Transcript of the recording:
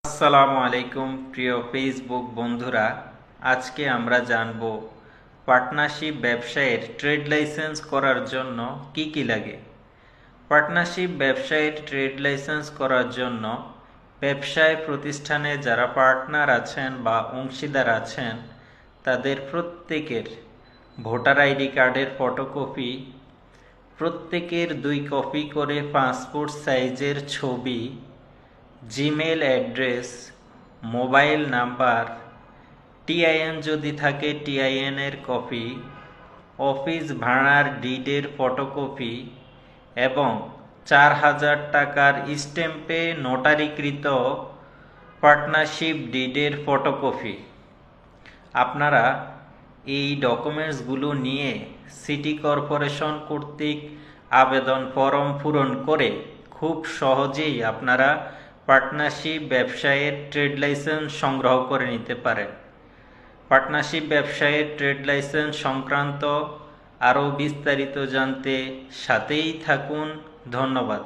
আসসালামু আলাইকুম প্রিয় ফেসবুক বন্ধুরা। আজকে আমরা জানব পার্টনারশিপ ব্যবসায়ের ট্রেড লাইসেন্স করার জন্য কি কি লাগে। পার্টনারশিপ ব্যবসায়ের ট্রেড লাইসেন্স করার জন্য ব্যবসায় প্রতিষ্ঠানে যারা পার্টনার আছেন বা অংশীদার আছেন তাদের প্রত্যেকের ভোটার আইডি কার্ডের ফটোকপি, প্রত্যেকের 2 কপি করে পাসপোর্ট সাইজের ছবি, Gmail address, mobile number, TIN যদি থাকে টিআইএন এর কপি, অফিস ভাড়ার ডিডের ফটোকপি এবং 4000 টাকার স্ট্যাম্পে নোটারিকৃত পার্টনারশিপ ডিডের ফটোকপি। আপনারা এই ডকুমেন্টসগুলো নিয়ে সিটি কর্পোরেশন কর্তৃক আবেদন ফরম পূরণ করে খুব সহজেই আপনারা পার্টনারশিপ ব্যবসায়ের ট্রেড লাইসেন্স সংগ্রহ করে নিতে পারেন। পার্টনারশিপ ব্যবসায়ের ট্রেড লাইসেন্স সংক্রান্ত আরও বিস্তারিত জানতে সাথেই থাকুন। ধন্যবাদ।